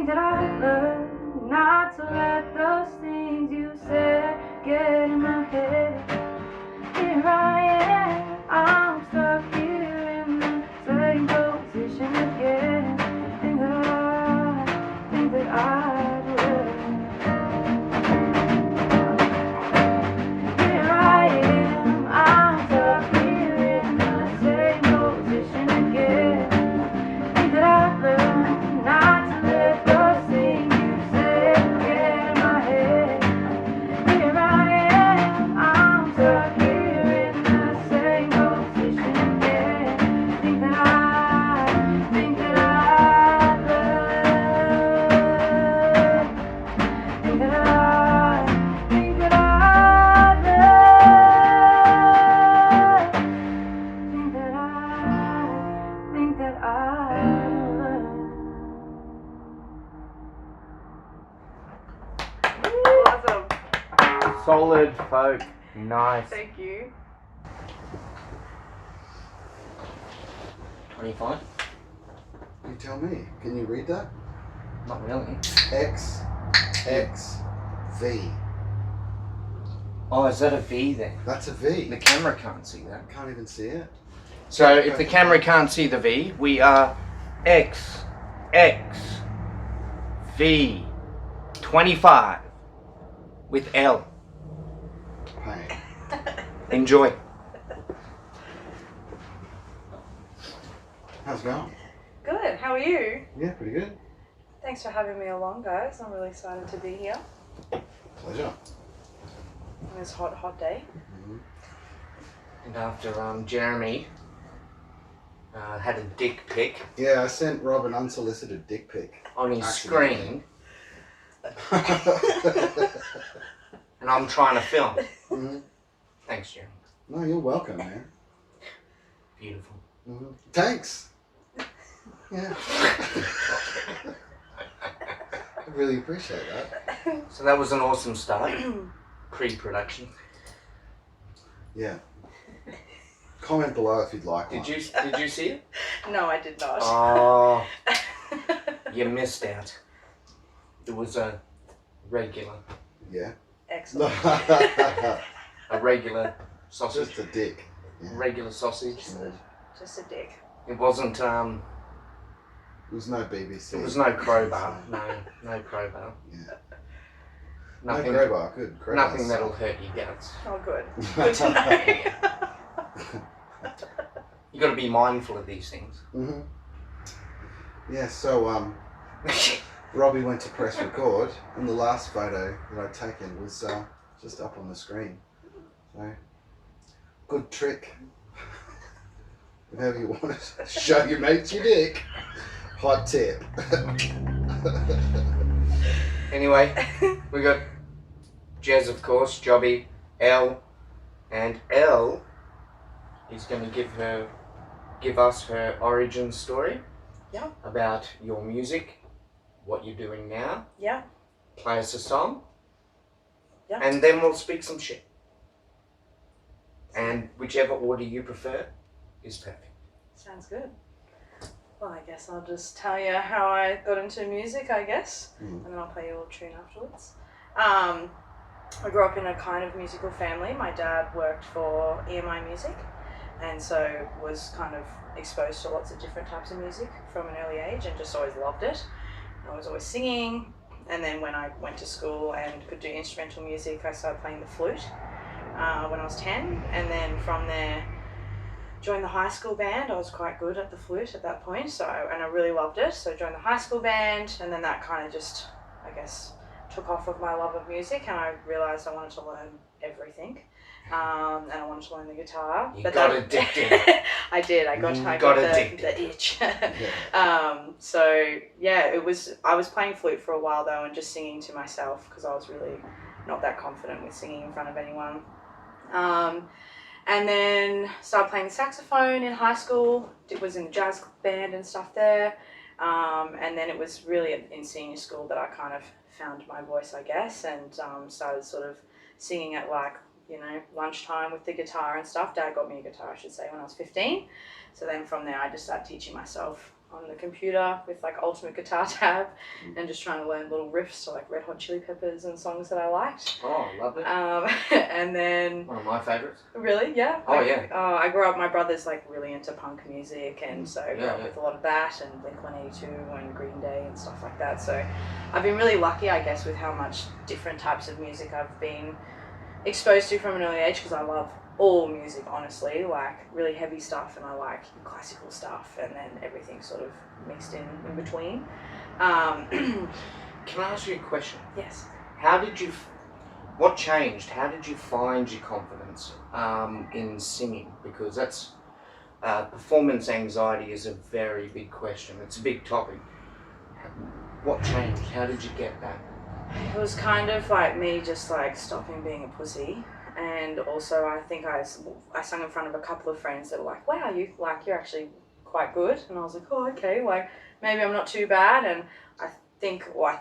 that I learned not to let those things you said get in my head. Here I am, I'm stuck here in the same position again. Think that I'd learned. Here I am, I'm stuck here in the same position again. Think that I'd learned not to let those things you said get in my head. Here I am, I'm stuck here in the same position again. Think that I'd learned. Think that I'd learned. Think that I'd learned. Think that I'd learned. Awesome. Solid folk. Nice. Thank you. 25? You tell me. Can you read that? Not really. XXV. Oh, is that a V then? That's a V. The camera can't see that. I can't even see it. So if the camera can't see the V, we are X, X, V, 25 with Elle. Payne. Enjoy. How's it going? Good. How are you? Yeah, pretty good. Thanks for having me along, guys. I'm really excited to be here Pleasure. on this hot, hot day. And after Jeremy had a dick pic Yeah, I sent Rob an unsolicited dick pic. on his Accidentally. screen, and I'm trying to film. Mhm. Thanks, Jeremy. No, you're welcome, man. Beautiful. Thanks. Yeah. I really appreciate that. So that was an awesome start. Pre-production. Yeah. Comment below if you'd like one. Did you see it? No, I did not. Oh, you missed out. It was a regular Yeah. Excellent. sausage. Just a dick. Yeah. Regular sausage. Just a dick. It wasn't. There was no BBC. It was no crowbar. No crowbar. Yeah. Nothing. No crowbar. Good. Crowbar. Nothing that'll hurt your guts. Oh, good. Good to know. You got to be mindful of these things. Mhm. Yeah. So Robbie went to press record, and the last photo that I'd taken was just up on the screen. So good trick. Whatever you want to show your mates your dick. Hot tip. Anyway, we got Jez, of course, Jobbie, Elle, and Elle is going to give us her origin story. Yeah. About your music, what you're doing now. Yeah. Play us a song. Yeah. And then we'll speak some shit. And whichever order you prefer is perfect. Sounds good. Well, I guess I'll just tell you how I got into music, I guess, and then I'll play you a little tune afterwards. I grew up in a kind of musical family. My dad worked for EMI Music, and so was kind of exposed to lots of different types of music from an early age and just always loved it. I was always singing, and then when I went to school and could do instrumental music, I started playing the flute when I was 10, and then from there joined the high school band. I was quite good at the flute at that point, and I really loved it, so I joined the high school band, and then that kind of just, I guess, took off with my love of music, and I realised I wanted to learn everything. And I wanted to learn the guitar. You got addicted. I did. I got the itch. So yeah, I was playing flute for a while though, and just singing to myself because I was really not that confident with singing in front of anyone. And then started playing the saxophone in high school. It was in the jazz band and stuff there. And then it was really in senior school that I kind of found my voice, I guess, and started sort of singing at lunchtime with the guitar and stuff. Dad got me a guitar, I should say, when I was 15. So then from there I just started teaching myself on the computer with like Ultimate Guitar Tab and just trying to learn little riffs to like Red Hot Chili Peppers and songs that I liked. Oh, lovely. And then One of my favourites. really, yeah. Oh, yeah. I grew up. My brother's like really into punk music, and so I grew Yeah, up yeah. with a lot of that and Blink-182 and Green Day and stuff like that. So I've been really lucky, I guess, with how much different types of music I've been exposed to from an early age, because I love all music, honestly, like really heavy stuff, and I like classical stuff, and then everything sort of mixed in between. Can I ask you a question? Yes. What changed? How did you find your confidence in singing? Because that's performance anxiety is a very big question. It's a big topic. What changed? How did you get that? It was kind of like me just like stopping being a pussy, and also I think I sung in front of a couple of friends that were like, wow, you're actually quite good, and I was like, oh, okay, like maybe I'm not too bad. And I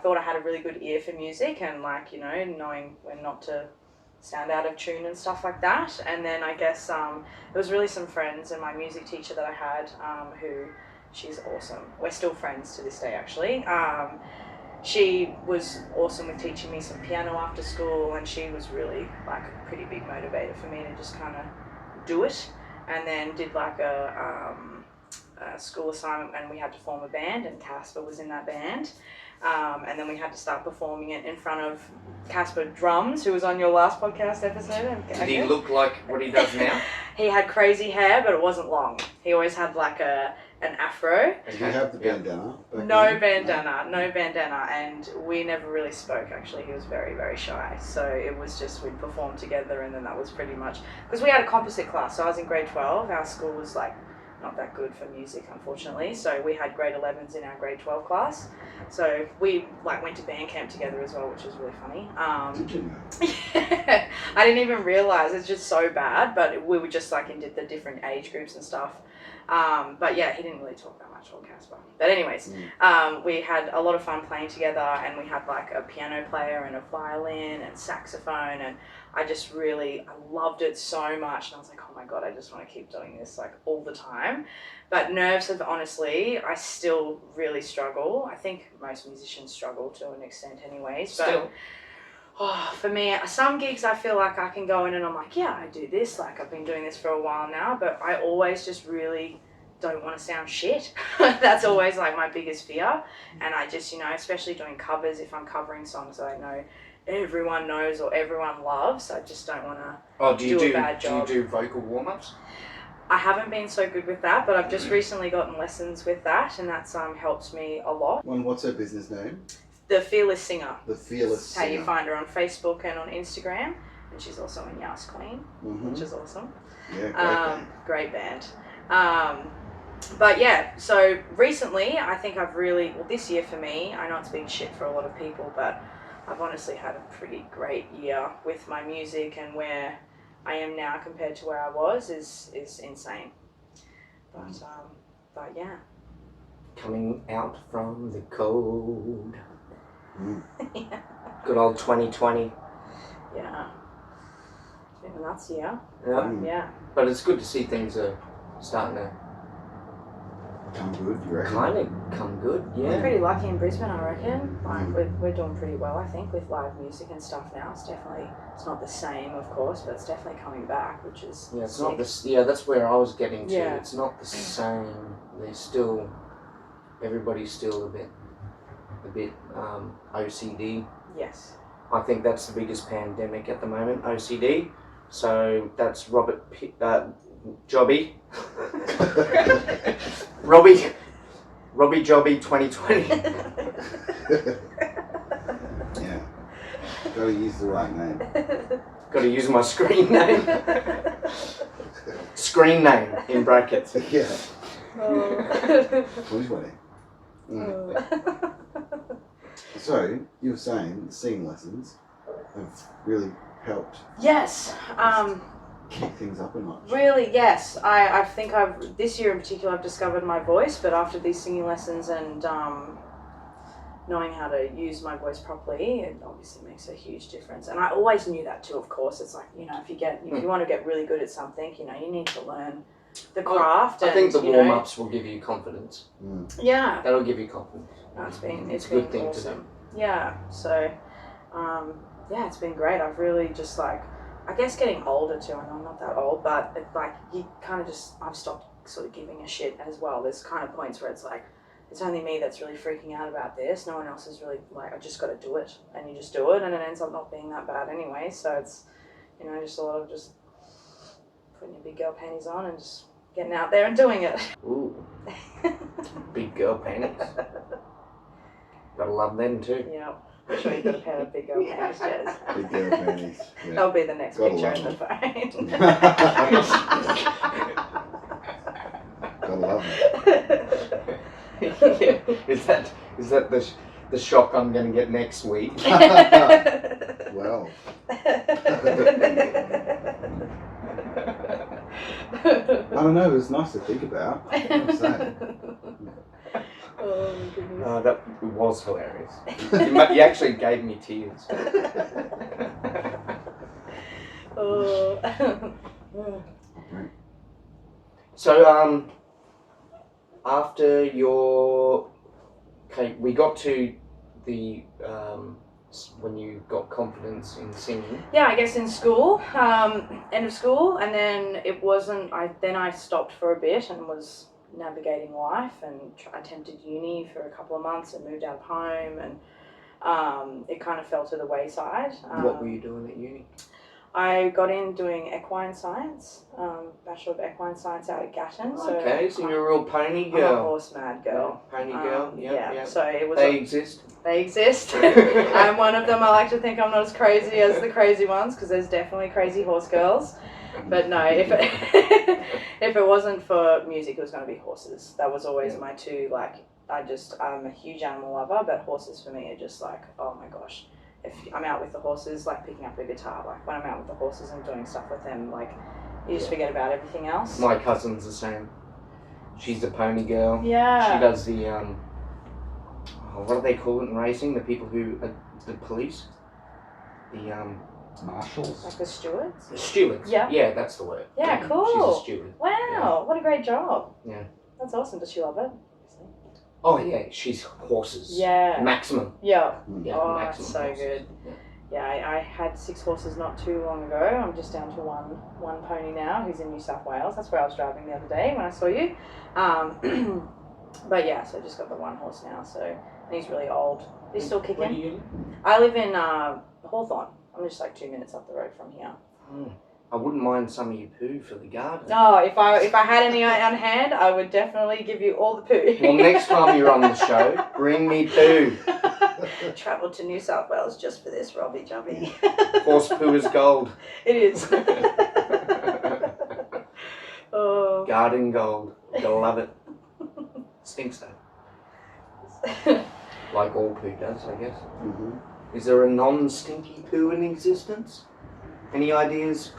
thought I had a really good ear for music, and like, you know, knowing when not to stand out of tune and stuff like that. And then I guess it was really some friends and my music teacher that I had, who, she's awesome. We're still friends to this day, actually. She was awesome with teaching me some piano after school, and she was really like a pretty big motivator for me to just kind of do it. And then did like a school assignment, and we had to form a band, and Casper was in that band. And then we had to start performing it in front of Casper Drums, who was on your last podcast episode. Did he look like what he does now? He had crazy hair, but it wasn't long. He always had like an afro. Did you have the bandana? No bandana, and we never really spoke, actually. He was very, very shy. So it was just, we'd perform together, and then that was pretty much, because we had a composite class. So I was in grade 12. Our school was like not that good for music, unfortunately. So we had grade 11s in our grade 12 class. So we like went to band camp together as well, which was really funny. Did you know? Yeah, I didn't even realize, it's just so bad, but we were just like in the different age groups and stuff. But yeah, he didn't really talk that much on Casper. But anyways, we had a lot of fun playing together, and we had like a piano player and a violin and saxophone, and I loved it so much, and I was like, oh my god, I just want to keep doing this like all the time. But nerves have, honestly, I still really struggle. I think most musicians struggle to an extent anyways. But for me, some gigs I feel like I can go in and I'm like, yeah, I do this, like I've been doing this for a while now, but I always just really don't want to sound shit. That's always like my biggest fear. And I just, you know, especially doing covers, if I'm covering songs that I know everyone knows or everyone loves, I just don't want to do a bad job. Do you do vocal warm-ups? I haven't been so good with that, but I've just recently gotten lessons with that, and that's helped me a lot. What's her business name? The Fearless Singer. The Fearless Singer. How you find her on Facebook and on Instagram, and she's also in Yas Queen, which is awesome. Yeah, great band. But yeah, so recently I think I've really, this year for me, I know it's been shit for a lot of people, but I've honestly had a pretty great year with my music, and where I am now compared to where I was is insane. But yeah. Coming out from the cold. Yeah. Good old 2020. Yeah. It's been a nuts year. Yeah. But it's good to see things are starting to come good, you reckon? kind of come good, yeah. We're pretty lucky in Brisbane, I reckon. Like we're doing pretty well, I think, with live music and stuff now. It's not the same, of course, but it's definitely coming back, which is Yeah, it's sick. not this. Yeah, that's where I was getting to. Yeah. It's not the same. There's still, everybody's still a bit OCD. Yes. I think that's the biggest pandemic at the moment, OCD. So that's Jobbie. Robbie Jobbie 2020. Yeah. Gotta use the right name. Got to use my screen name. Screen name in brackets. Yeah. 2020. So, you were saying singing lessons have really helped Yes. kick things up a notch. Really, yes. I think this year in particular, I've discovered my voice, but after these singing lessons and knowing how to use my voice properly, it obviously makes a huge difference. And I always knew that too, of course. It's like, you know, if you want to get really good at something, you know, you need to learn the craft. I think the and, you know, warm-ups will give you confidence. Yeah. That'll give you confidence. No, it's been a good thing awesome. to do. Yeah. So, yeah, it's been great. I've really just like, I guess getting older too. I know I'm not that old, but like you kind of just, I've stopped sort of giving a shit as well. There's kind of points where it's like, it's only me that's really freaking out about this. No one else is really like, I just got to do it, and you just do it, and it ends up not being that bad anyway. So it's, you know, just a lot of just putting your big girl panties on and just getting out there and doing it. Ooh, big girl panties. Gotta love them too. Yeah, I'm sure you've got a pair of big girl panties, Jez. Big girl panties. Yeah. That'll be the next Gotta picture love in the phone. Gotta love it. Yeah. Is that the shock I'm gonna get next week? Well. I don't know, it was nice to think about. I'm saying. Oh my goodness. That was hilarious. You actually gave me tears. Oh. So, after we got to the, when you got confidence in singing. Yeah, I guess in school, end of school, and then it wasn't, then I stopped for a bit and was navigating life and attempted uni for a couple of months and moved out of home, and it kind of fell to the wayside. What were you doing at uni? I got in doing equine science, Bachelor of Equine Science out at Gatton. Okay, so you're a real pony I'm girl. a horse mad girl. Pony girl, yeah. So it was. They exist. They exist. I'm one of them. I like to think I'm not as crazy as the crazy ones, because there's definitely crazy horse girls. But no, if it wasn't for music, it was going to be horses. That was always my two. Like, I'm a huge animal lover, but horses for me are just like, oh my gosh. If I'm out with the horses, like picking up a guitar, like when I'm out with the horses and doing stuff with them, like you just forget about everything else. My cousin's the same. She's a pony girl. Yeah. She does the what do they call it in racing? The people who are the police. The Marshals. Like the stewards. The stewards. Yeah. Yeah, that's the word. Yeah, cool. She's a steward. Wow, what a great job. Yeah. That's awesome. Does she love it? Oh yeah, she's horses. Yeah. Maximum. Yeah. Yeah, Oh, maximum that's so horses. good. Yeah, I had 6 horses not too long ago. I'm just down to one pony now who's in New South Wales. That's where I was driving the other day when I saw you. But yeah, so I just got the 1 horse now. So, and he's really old. He's still kicking. Where do you live? I live in Hawthorne. I'm just like 2 minutes up the road from here. I wouldn't mind some of your poo for the garden. Oh, if I had any on hand, I would definitely give you all the poo. Well, next time you're on the show, bring me poo. Travelled to New South Wales just for this, Robbie Jobbie. Horse poo is gold. It is. Oh. Garden gold. Gotta love it. Stinks though. Like all poo does, I guess. Mm-hmm. Is there a non-stinky poo in existence? Any ideas,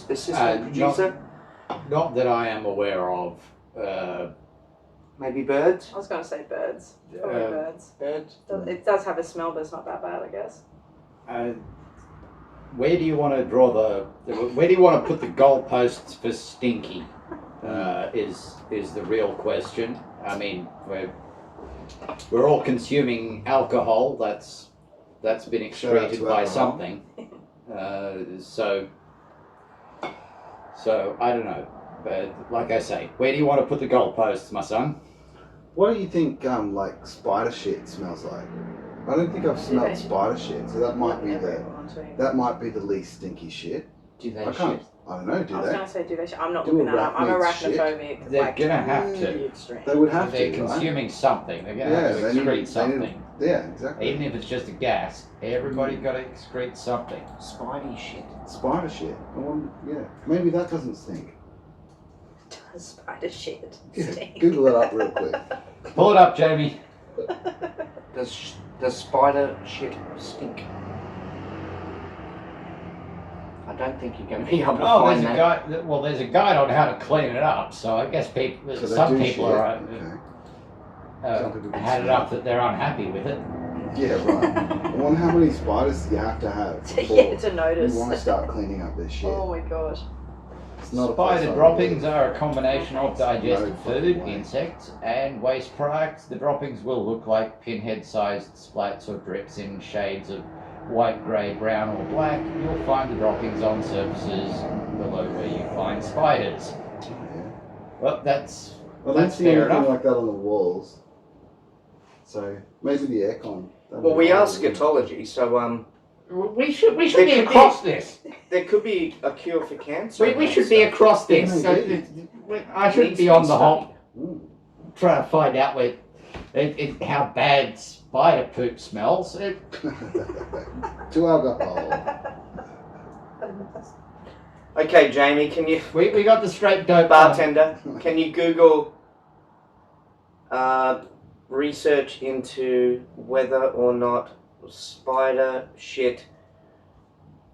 assistant producer? Not that I am aware of. Maybe birds? I was going to say birds. Probably birds. Birds? It does have a smell, but it's not that bad, I guess. Where do you want to draw where do you want to put the goalposts for stinky? Is the real question. I mean, we're all consuming alcohol. That's been excreted by something. So I don't know. But like I say, where do you want to put the goalposts, my son? What do you think like spider shit smells like? I don't think I've smelled spider shit, so that might be the least stinky shit. Do they I can't. shit? I don't know. Do I was they? going to say, do they? I'm not Do looking that up. I'm arachnids shit? arachnophobic. They're like, gonna have to. really extreme. They would have They're to. Right? consuming something. They're gonna Yeah, have to they need- excrete they need- something. Yeah, exactly. Even if it's just a gas, everybody's got to excrete something. Spidey shit. Spider shit. I wonder, yeah, maybe that doesn't stink. Does spider shit Yeah, stink? Google it up real quick. Pull it up, Jamie. Does spider shit stink? I don't think you're going to be able to Oh, find there's a that. guide. Well, there's a guide on how to clean it up. So I guess people, So they some do people shit. are Okay. Some people can had it smell. up that they're unhappy with it. Yeah, right. I wonder how many spiders you have to have before Yeah, to notice. you want to start cleaning up this shit. Oh my gosh. It's not a place Spider I droppings would- are a combination of digested No fucking food, way. insects, and waste products. The droppings will look like pinhead-sized splats or drips in shades of white, grey, brown, or black. You'll find the droppings on surfaces below where you find spiders. Oh, yeah. Well, that's I don't That's see fair anything enough. like that on the walls. So maybe the aircon. Well, we are Scatology, so we should There be could be- across this. there could be a cure for cancer. We should be across this. So I shouldn't be on the hop trying to find out how bad spider poop smells. To alcohol. Okay, Jamie, can you, We got the straight dope. bartender, can you Google research into whether or not spider shit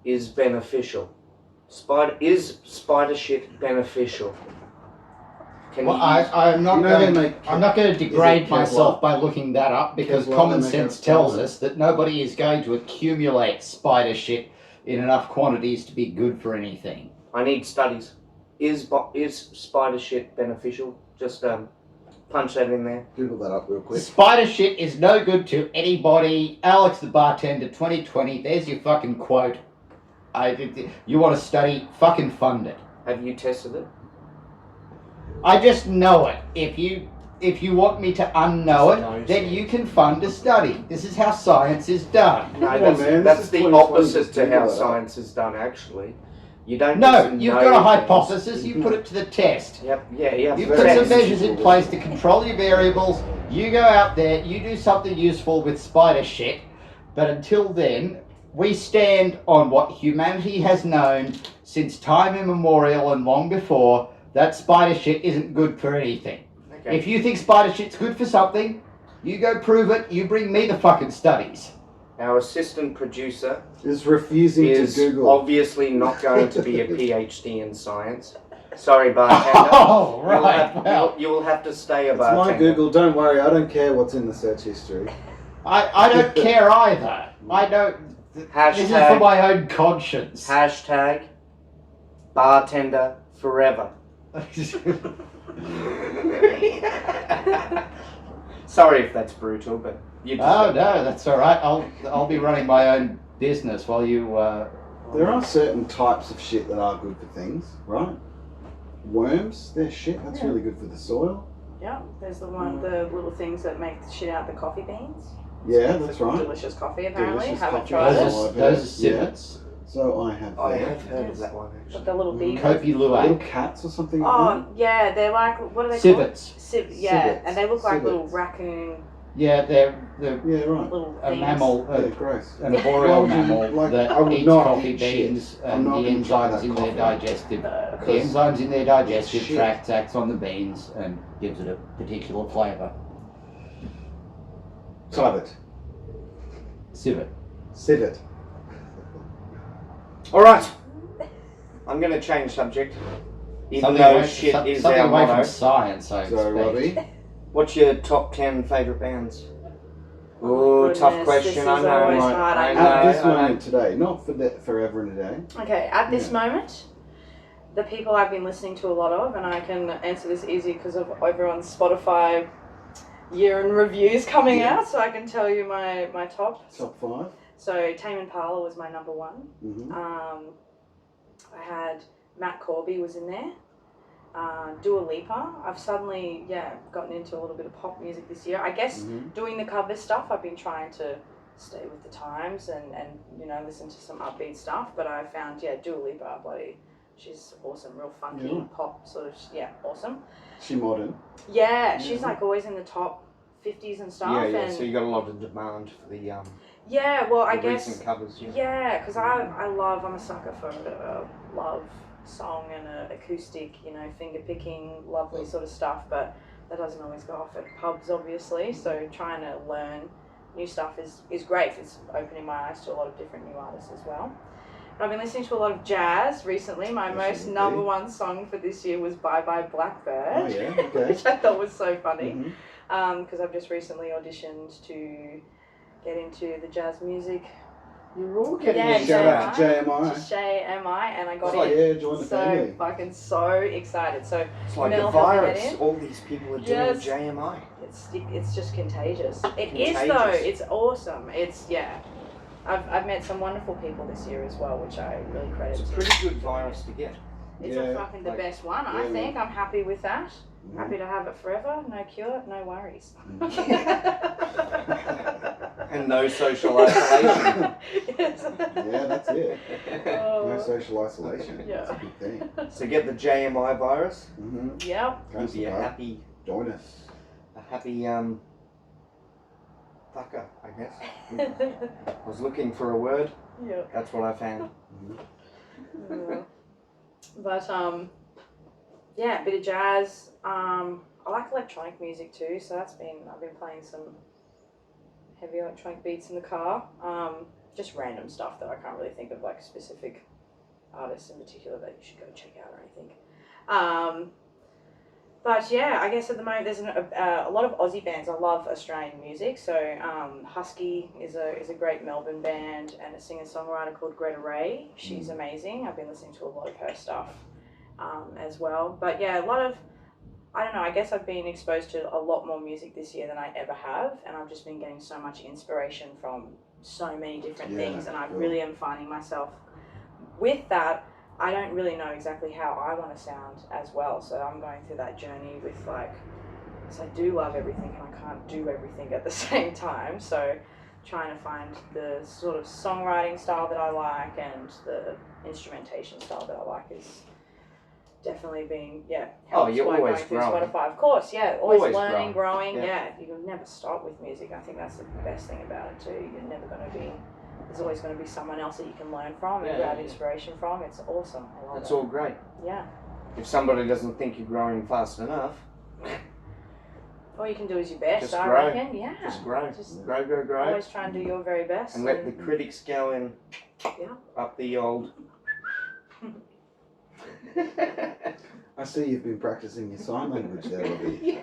is beneficial? Is spider shit beneficial? Can Well, you use- I'm not You know going. they make I'm not going to degrade Kevlar? myself by looking that up because Kevlar, common they make sense a tells spider. us that nobody is going to accumulate spider shit in enough quantities to be good for anything. I need studies. Is spider shit beneficial? Just punch that in there. Google that up real quick. Spider shit is no good to anybody. Alex the bartender, 2020. There's your fucking quote. You want to study? Fucking fund it. Have you tested it? I just know it. If you want me to unknow No, it, then you can fund a study. This is how science is done. No, Come on, that's, man, this that's is the 2020, opposite just to Google how that up. science is done, actually. You don't No, just you've know got a things. hypothesis, you put it to the test. Yep, yeah, you have You to put some test. measures in place to control your variables. You go out there, you do something useful with spider shit. But until then, we stand on what humanity has known since time immemorial and long before, that spider shit isn't good for anything. Okay. If you think spider shit's good for something, you go prove it, you bring me the fucking studies. Our assistant producer Is refusing is to Google. obviously not going to be a PhD in science. Sorry, bartender. Oh, You will right, have- well. you will have to stay a It's bartender. my Google. Don't worry. I don't care what's in the search history. I don't care either. I don't. This is for Hashtag, my own conscience. hashtag bartender forever. Sorry if that's brutal, but you just Oh no, that's all right. I'll be running my own business while you. There are certain types of shit that are good for things, right? Worms, they're shit. That's really good for the soil. Yeah, there's the little things that make the shit out of the coffee beans. Yeah, that's right. Delicious coffee, apparently. Delicious Haven't coffee. tried Those it. Oh, are, I've those are heard, yeah. civets. So I have. I that. have heard of that one actually. But the little bees. Kopi Little luwak. cats or something like Oh, yeah, they're like, what are they called? Civets. Yeah, Civets. and they look like little Civets. raccoon Yeah, they're that? Yeah, right. little a things. mammal, Yeah, gross. an Why arboreal would you, mammal like, I that would eats not coffee eat shit. beans I'm and not the gonna try enzymes that in their coffee. digestive. The Because enzymes in their digestive shit. tract acts on the beans and gives it a particular flavour. Civet. Civet. Civet. All right. I'm going to change subject. Even though shit is something our away motto. from science, I So, expect. Robbie, What's your top 10 favourite bands? Oh, Ooh, tough goodness, question, this I is know. always Right. hard, I I know. know. at this moment today, not for forever and a day. Okay, at this Yeah. moment, the people I've been listening to a lot of, and I can answer this easy because of everyone's Spotify year in reviews coming Yeah. out, so I can tell you my top. Top 5. So Tame Impala was my number one. Mm-hmm. I had Matt Corby was in there. Dua Lipa. I've suddenly, gotten into a little bit of pop music this year. I guess Mm-hmm. doing the cover stuff, I've been trying to stay with the times and listen to some upbeat stuff. But I found, Dua Lipa, she's awesome, real funky Yeah. pop sort of, awesome. She modern. Yeah, she's Yeah. like always in the top 50s and stuff. Yeah, and so you got a lot of demand for the well, I the guess. recent covers. Yeah, because I'm a sucker for a love song and a acoustic, finger picking, lovely sort of stuff, but that doesn't always go off at pubs, obviously, so trying to learn new stuff is great. It's opening my eyes to a lot of different new artists as well. And I've been listening to a lot of jazz recently. My Yes, most indeed. number one song for this year was Bye Bye Blackbird, Oh, yeah, okay. which I thought was so funny. Mhm. Because I've just recently auditioned to get into the jazz music You're all getting Yeah, a Shout shout out to JMI. Just JMI, and I got It's like, in. yeah, join the So family. fucking so excited. So It's like Mel a helped me get virus. in. All these people are doing Yes. JMI. it's just contagious. It is though. Contagious. It's awesome. It's yeah. I've met some wonderful people this year as well, which I really credit It's a to. pretty good virus to get. It's Yeah, a fucking the like- best one, I yeah, think. I'm happy with that. Mm. Happy to have it forever. No cure, no worries. And no social isolation. Yes. Yeah, that's it. No Oh, social isolation. Yeah. That's a big thing. So get the JMI virus. Mm-hmm. yep. You'll be a happy, Join us. fucker, I guess. I was looking for a word. Yep. That's what I found. But yeah, a bit of jazz. I like electronic music too, so I've been playing some heavy electronic beats in the car. Just random stuff that I can't really think of like specific artists in particular that you should go check out or anything. But yeah, I guess at the moment there's a lot of Aussie bands. I love Australian music, so Husky is a great Melbourne band, and a singer-songwriter called Greta Ray. She's amazing. I've been listening to a lot of her stuff as well. But yeah, a lot of, I don't know, I guess I've been exposed to a lot more music this year than I ever have, and I've just been getting so much inspiration from so many different Yeah, things, and I cool. really am finding myself with that. I don't really know exactly how I want to sound as well, so I'm going through that journey with like, because I do love everything and I can't do everything at the same time, so trying to find the sort of songwriting style that I like and the instrumentation style that I like is definitely being, Oh, helps you're by always going through growing. Spotify. Of course, yeah, always learning, growing, Yeah. you can never stop with music. I think that's the best thing about it too. You're never going to be, there's always going to be someone else that you can learn from and grab inspiration from. It's awesome. I love That's it. all great. Yeah. If somebody doesn't think you're growing fast enough, All you can do is your best, Just I grow. reckon. Yeah. just grow. Just Grow. always try and do your very best. And let the critics go and Yeah. up the old. I see you've been practicing your sign language there, Robbie.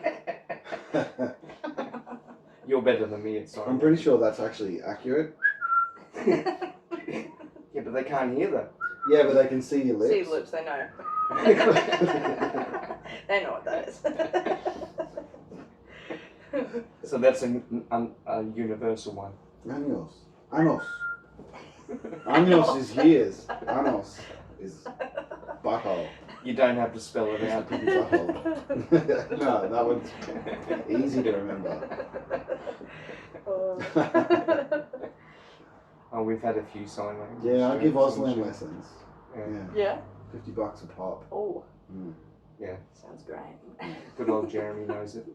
You're better than me at sign. I'm pretty sure that's actually accurate. Yeah, but they can't hear them. Yeah, but they can see your lips. See lips, they know. They know what that is. So that's a universal one. Anos. Anos. Anos is ears. Anos is butthole. You don't have to spell it out. Butthole. No, that one's easy to remember. Oh, we've had a few sign language. Yeah, I give students, Auslan I'm lessons. sure. Yeah. Yeah. $50 a pop. Oh, Mm. sounds great. Good old Jeremy knows it.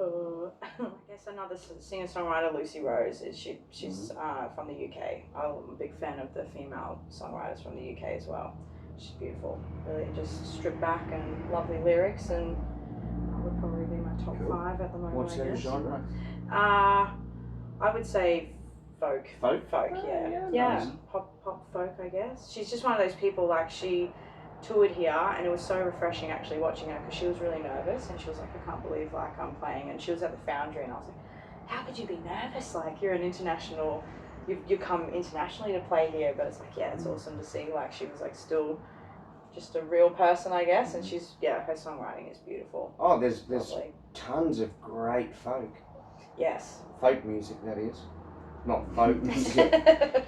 I guess another singer-songwriter, Lucy Rose, she's from the UK. I'm a big fan of the female songwriters from the UK as well. She's beautiful. Really just stripped back and lovely lyrics, and would probably be my top Cool. 5 at the moment. What's I her guess. genre? I would say folk. Folk? Yeah. nice. Pop folk, I guess. She's just one of those people, like, she toured here, and it was so refreshing actually watching her, because she was really nervous, and she was like, I can't believe like I'm playing, and she was at the Foundry, and I was like, how could you be nervous? Like, you're an international, you come internationally to play here. But it's like, yeah, it's awesome to see, like, she was like still just a real person, I guess, and she's, her songwriting is beautiful. Oh, there's Lovely. tons of great folk. Yes. Folk music, that is. Not folk music.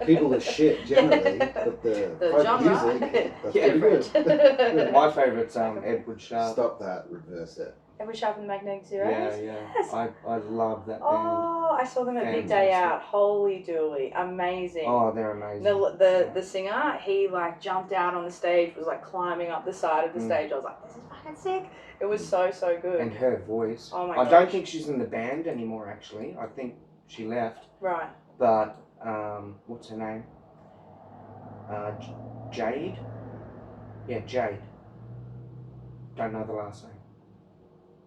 People are shit generally, but the folk genre, music, that's Yeah, pretty good. different. My favourite's Edward Sharp. Stop that, reverse it. Edward Sharp and the Magnetic Zeros? Yeah. Yes. I love that band. Oh, I saw them at Big Day Fantastic. Out. Holy dooly. Amazing. Oh, they're amazing. The singer, he like jumped out on the stage, was like climbing up the side of the stage. I was like, this is fucking sick. It was so good. And her voice. Oh my I gosh. don't think she's in the band anymore, actually. I think she left. Right. But, what's her name? Jade? Yeah, Jade. Don't know the last name.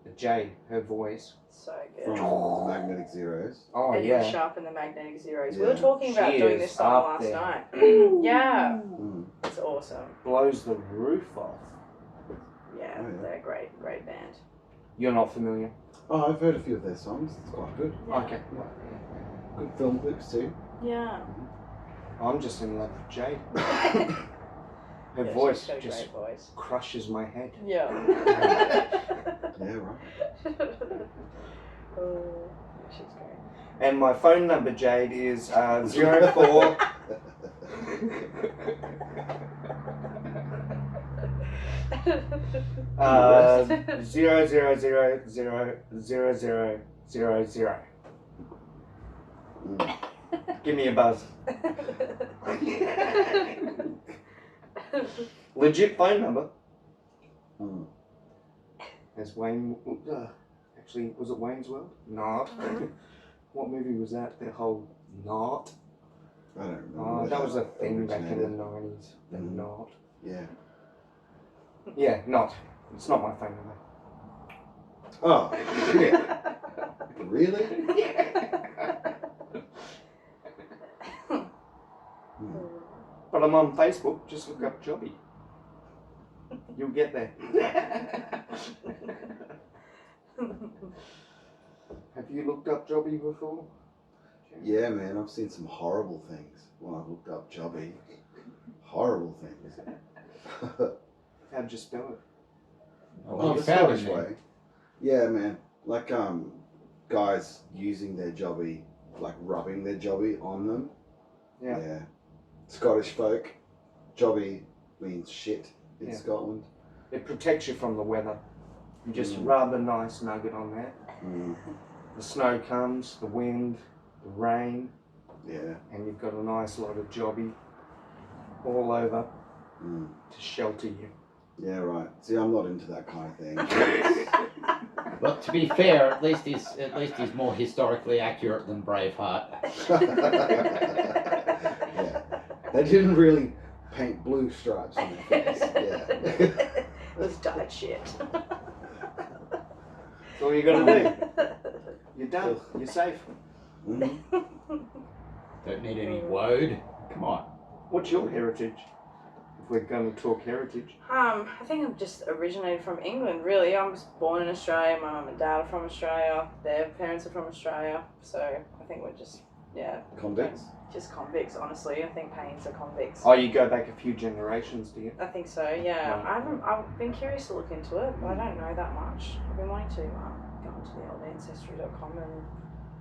But Jade, her voice. So good. From the Magnetic Zeros. Oh, Edward yeah. Sharp and the Magnetic Zeros. We Yeah. were talking about She doing is this song up last there. night. Yeah. Mm. It's awesome. Blows the roof off. Yeah, Oh, yeah. they're a great band. You're not familiar? Oh, I've heard a few of their songs. It's quite good. Yeah. Okay. Good film clips too. Yeah. I'm just in love with Jade. Her Yeah, voice she's got a just great voice. crushes my head. Yeah. Yeah, right. Oh, she's great. And my phone number, Jade, is 04. 0000000. Give me a buzz. Legit phone number. Mm. As Wayne. Actually, was it Wayne's World? Not. What movie was that? The whole Not. I don't remember. Oh, where that was a thing back in the originated. 90s. The Mhm. Not. Yeah. Yeah, Not. It's not my phone number. Oh, shit. Really? But I'm on Facebook. Just look up Jobbie. You'll get there. Have you looked up Jobbie before? Yeah, man, I've seen some horrible things when I've looked up Jobbie. Horrible things. How'd you spell it? Oh, you the found Scottish it, way. Yeah, man. Like guys using their Jobbie, like rubbing their Jobbie on them. Yeah. Scottish folk. Jobbie means shit in Yeah. Scotland. It protects you from the weather. You just Mm. rub a nice nugget on there. Mm. The snow comes, the wind, the rain, Yeah. and you've got a nice lot of Jobbie all over Mm. to shelter you. Yeah, right. See, I'm not into that kind of thing. Well, to be fair, at least he's more historically accurate than Braveheart. Yeah. They didn't really paint blue stripes on their face. Yeah. It was dyed shit. That's all you gotta do. You're done. You're safe. Mhm. Don't need any woad. Come on. What's your heritage? If we're going to talk heritage. I think I'm just originated from England, really. I was born in Australia. My mum and dad are from Australia. Their parents are from Australia. So I think we're just, Convicts? just convicts, honestly. I think Paynes are convicts. Oh, you go back a few generations, do you? I think so, yeah. Right. I've been curious to look into it, but I don't know that much. I've been wanting to go onto the old ancestry.com and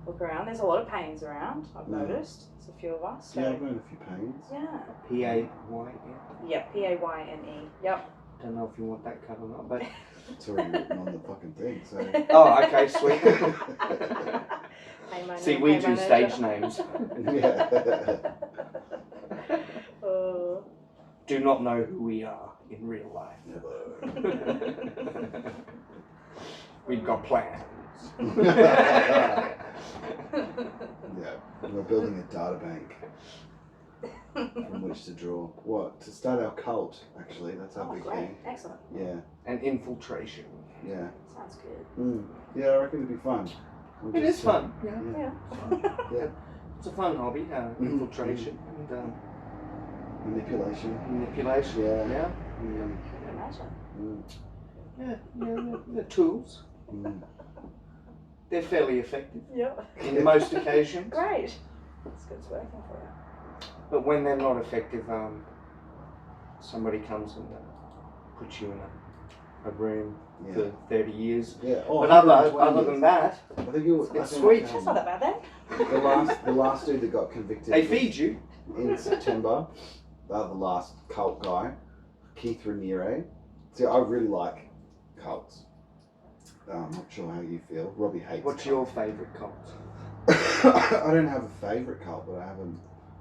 look around. There's a lot of Paynes around, I've noticed. There's a few of us. So. Yeah, I've known a few pains. Yeah. P-A-Y-N. Yep, P-A-Y-N-E. Yep. Don't know if you want that cut or not, but... It's already written on the fucking thing, so. Oh, okay, sweet. Hey, my See, name, we hey, do my stage name. names. Yeah. Do not know who we are in real life. We've got plans. Yeah, we're building a data bank from which to draw. What? To start our cult, actually. That's our Oh, big great. thing. Excellent. Yeah, And infiltration. yeah. Sounds good. Yeah, I reckon it'd be fun. We'll It just, is fun. Yeah. Yeah. Yeah. It's a fun hobby, infiltration and Manipulation. manipulation. Yeah. Yeah. I can imagine. Yeah, they're tools. They're fairly effective Yep. in most occasions. Great. That's good. It's working for you. But when they're not effective, somebody comes and puts you in a room Yeah. for 30 years. Yeah. Oh, But 120 other than that, I think it was. it's I think, sweet. That's not that bad then. The last dude that got convicted. they was feed you. in September. The last cult guy, Keith Raniere. See, I really like cults. I'm not sure how you feel. Robbie hates. What's your favourite cult? I don't have a favourite cult, but I have a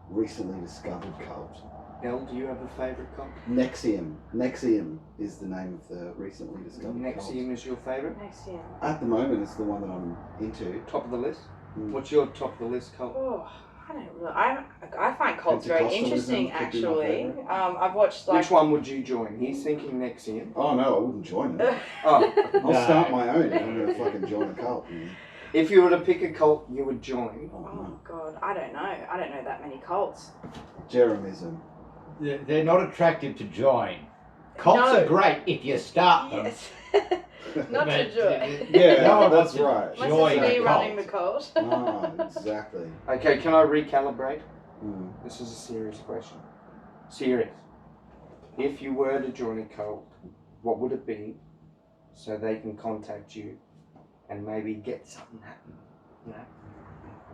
recently discovered cult. Elle, do you have a favourite cult? Nexium. Nexium is the name of the recently discovered Nexium is your favourite? Next year. cult. At the moment, it's the one that I'm into. Top of the list? Mm. What's your top of the list cult? Oh, I don't really. I find cults very Pentecostalism interesting, could be my actually. favourite. I've watched like. Which one would you join? He's thinking Nexium. Oh no, I wouldn't join it. Oh, I'll start my own. I'm gonna fucking join a cult. Man. if you were to pick a cult you would join, Oh, Oh no. God, I don't know. I don't know that many cults. Jeremism. They're not attractive to join. Colts No. are great if you start them. Yes. Not to But, joy. Yeah, No one that's wants to right. Unless joy it's me the running the cult. cult. Ah, exactly. Okay, can I recalibrate? Mm. This is a serious question. Serious. If you were to join a cult, what would it be so they can contact you and maybe get something happening? You know?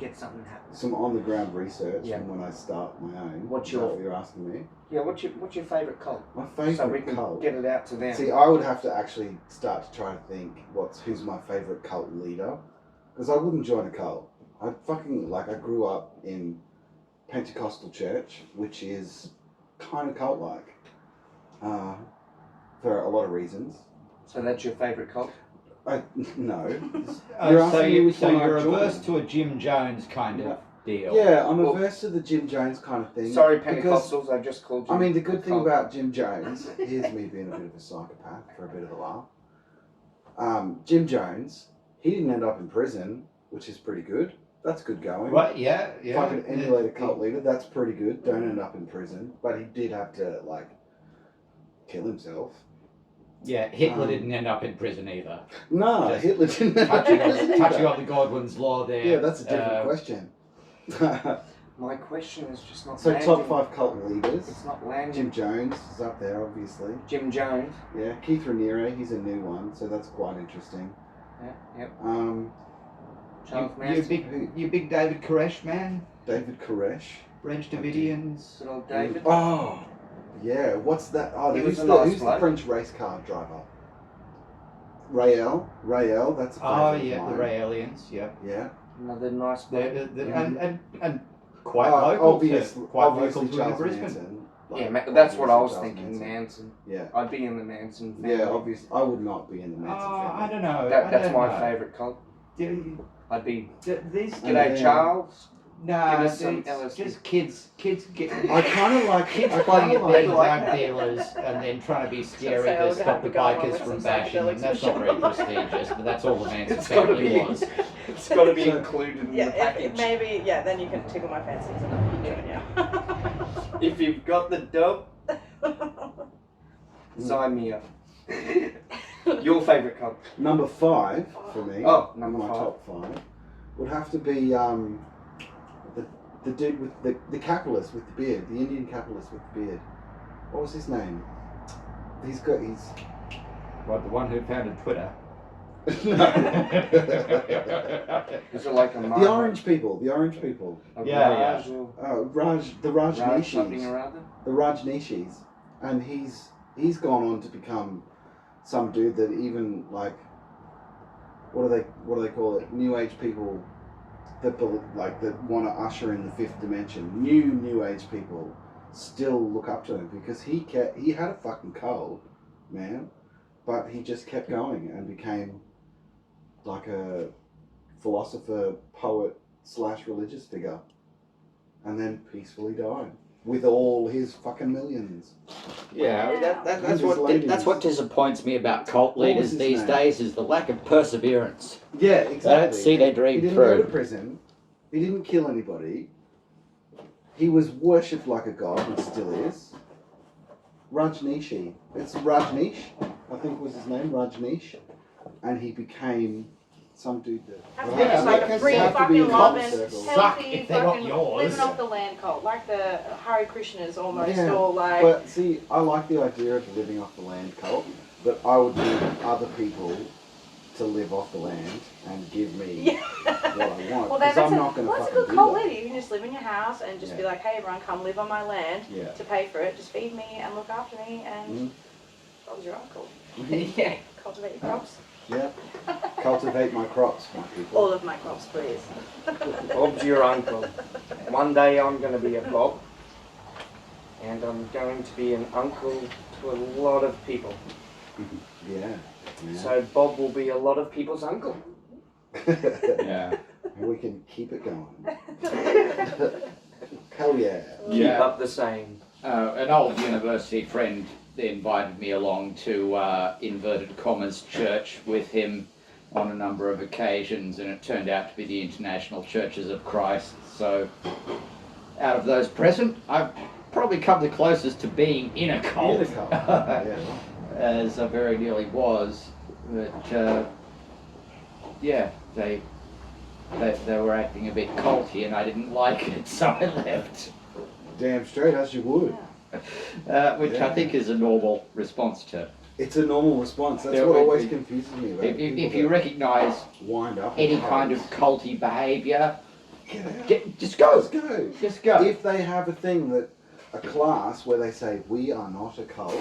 Get something happening. Some on the ground research Yeah. from when I start my own. What's Is that your- what you're asking me? Yeah, what's your favourite cult? My favourite So we can cult. get it out to them. See, I would have to actually start to try to think who's my favourite cult leader, because I wouldn't join a cult. I grew up in Pentecostal church, which is kind of cult-like, for a lot of reasons. So that's your favourite cult? No. So asking me which one I'd you're join. averse to a Jim Jones kind of deal. Yeah, I'm Well- averse to the Jim Jones kind of thing. Sorry, because Pentecostals, I just called you. I mean, the good thing cult. about Jim Jones, here's me being a bit of a psychopath for a bit of a laugh. Jim Jones, he didn't end up in prison, which is pretty good. That's good going. Right, yeah. If I can emulate a cult leader, that's pretty good. Don't end up in prison. But he did have to, kill himself. Yeah, Hitler didn't end up in prison either. No, Just Hitler didn't end up in prison touching either. on the Godwin's law there. Yeah, that's a different question. My question is just not So landing. top 5 cult leaders. It's not landing. Jim Jones is up there, obviously. Jim Jones. Yeah, Keith Raniere, he's a new one, so that's quite interesting. Yeah, yep. You Charles Manson. big David Koresh man? David Koresh. French Davidians. Good old David. Oh, yeah. What's that? Oh, He who's was a nice the bloke. French race car driver? Rael, that's a Oh, favourite yeah, of the mine. Raelians, yeah. Yeah. Another nice bloke. And quite Oh, local obviously, to, quite obviously local to Charles Brisbane. Manson. Yeah, that's what I was Charles thinking. Manson. Yeah. I'd be in the Manson family. Yeah, obviously. I would not be in the Manson I family. don't know. That's my favourite cult. I'd be. These And G'day, then- Charles. no, Give us some it's LSD. just kids get I kind of like kids I playing kinda at being like drug dealers and then trying to be scary say, I to would stop have the to go on bikers with from some bashing them. psychedelics That's for not very sure. prestigious, but that's all the Manson It's got to family be. was. It's got to be So- included in the Yeah, package. maybe, then you can tickle my fancies and I can join you. If you've got the dope, sign me up. Your favourite cult? number 5 for me. Oh, number my 5. top 5 would have to be the dude with the capitalist with the beard, the Indian capitalist with the beard. What was his name? He's What, the one who founded Twitter? No. Is it like a The orange people. A Yeah, Raj or The Raj something Rajneeshis. or other? The Rajneeshis. And he's gone on to become some dude that even what do they call it? New Age people that want to usher in the 5th dimension. New Age people still look up to him because he had a fucking cold, man, but he just kept going and became like a philosopher, poet / religious figure, and then peacefully died with all his fucking millions. Yeah, that's His what ladies. that's what disappoints me about cult What was leaders his these name? days is the lack of perseverance. Yeah, exactly. They don't see their dream He didn't through. go to prison. He didn't kill anybody. He was worshipped like a god, and still is. Rajneeshi. It's Rajneesh, I think was his name, Rajneesh. And he became some dude that... Have to Yeah, be just like that a has free to have to be fucking in loving, cult circles. Suck healthy, if they're not fucking yours. living off the land cult, like the Hare Krishnas almost, Yeah, or like. But see, I like the idea of the living off the land cult, but I would need other people to live off the land and give me Yeah. what I want. Well, Because that's I'm not going to a fucking good do cult that. leader. You can just live in your house and just be Yeah. like, hey, everyone, come live on my land Yeah. to pay for it. Just feed me and look after me, and Mhm. that was your uncle. Yeah. Cultivate your crops. Yeah. Cultivate my crops, my people. All of my crops, please. Bob's your uncle. One day I'm going to be a Bob, and I'm going to be an uncle to a lot of people. Yeah. So Bob will be a lot of people's uncle. Yeah. And we can keep it going. Hell yeah. Keep Yeah. up the same. An old university friend invited me along to inverted commas church with him on a number of occasions, and it turned out to be the International Churches of Christ. So, out of those present, I probably come the closest to being in a cult. In a cult. Yeah. As I very nearly was. But, yeah, they were acting a bit culty and I didn't like it, so I left. Damn straight, as you would. Which I think is a normal response to. It's a normal response. That's Yeah, what we- always we- confuses me about If you recognise wind up any in kind of cults. culty behaviour, Get out. just go. Let's go. Just go. If they have a thing that a class where they say we are not a cult,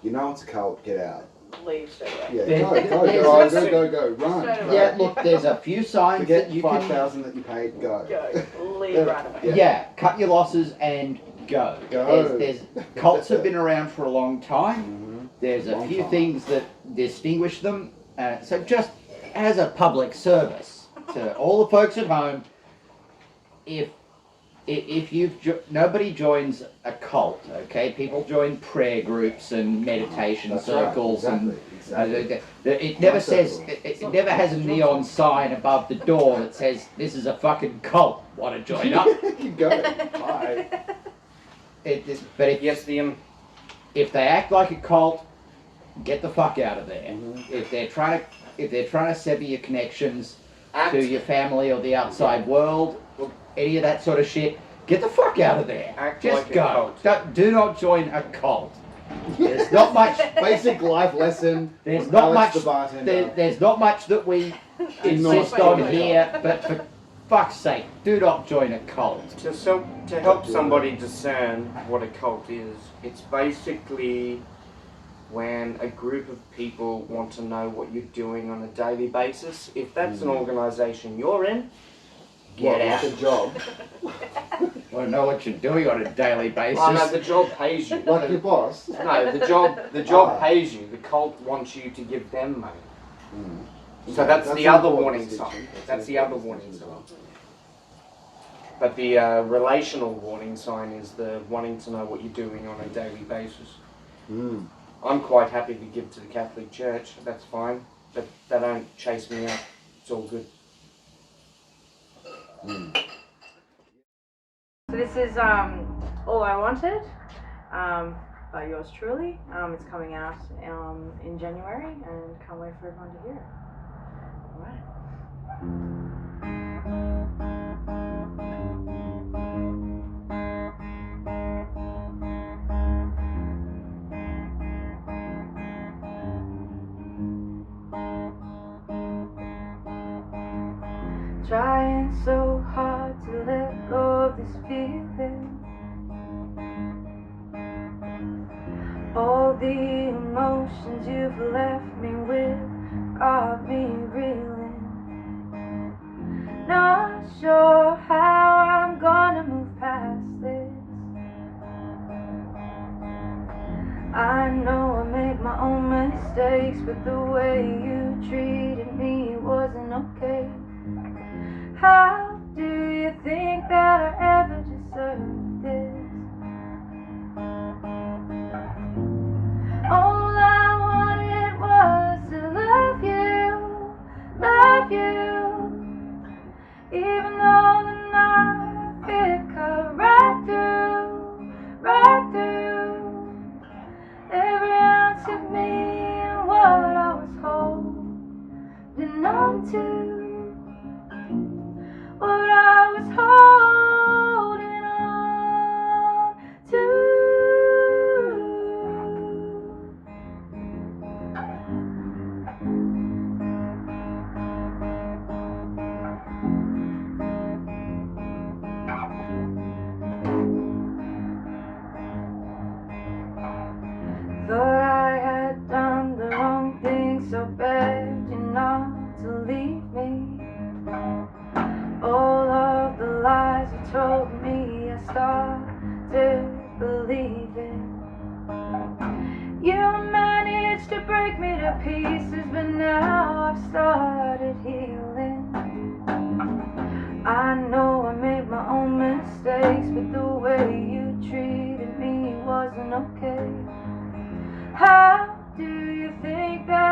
you know it's a cult. Get out. Leave straight away. Yeah, There's- go, there's- go, run. Straight away. Yeah, look, there's a few signs Forget that you 5,000 that you paid. Go. Go. Leave right away. can. Yeah, cut your losses and go. Go. There's cults have been around for a long time. Mhm. There's a Long few time. things that distinguish them. So just as a public service to all the folks at home, if nobody joins a cult, okay? People join prayer groups and meditation That's right, circles exactly. and it never says it never has a neon sign above the door that says this is a fucking cult. Want to join up? You go. Bye. But Yes, if they act like a cult, get the fuck out of there. Mhm. If they're trying to sever your connections act, to your family or the outside world, or any of that sort of shit, get the fuck out of there. act Just like a go. cult. Do not join a cult. There's not much. Basic life lesson. There's from not Alex much. the bartender. There's not much that we insist on here. But for fuck's sake, do not join a cult. To help somebody discern what a cult is, it's basically when a group of people want to know what you're doing on a daily basis. If that's an organisation you're in, get What, out. like a job? Want to know what you're doing on a daily basis? Oh no, the job pays you. Like your boss? No, the job Ah. pays you. The cult wants you to give them money. Mm. So that's the an other important warning distinction. sign. That's That's an the other important warning distinction. sign. But the relational warning sign is the wanting to know what you're doing on a daily basis. Mm. I'm quite happy to give to the Catholic Church. That's fine, but they don't chase me up. It's all good. Mm. So this is All I Wanted by yours truly. It's coming out in January and can't wait for everyone to hear it. Alright. Trying so hard to let go of this feeling. All the emotions you've left me with got me reeling. Not sure how I'm gonna move past this. I know I made my own mistakes, but the way you treated me wasn't okay. How do you think that I ever deserved this? All I wanted was to love you, even though the knife it cut right through every ounce of me and what I was holding on to. What I was holding on to. Thought I had done the wrong thing, so begged you not to leave me. All of the lies you told me, I started believing. You managed to break me to pieces, but now I've started healing. I know I made my own mistakes, but the way you treated me wasn't okay. How do you think that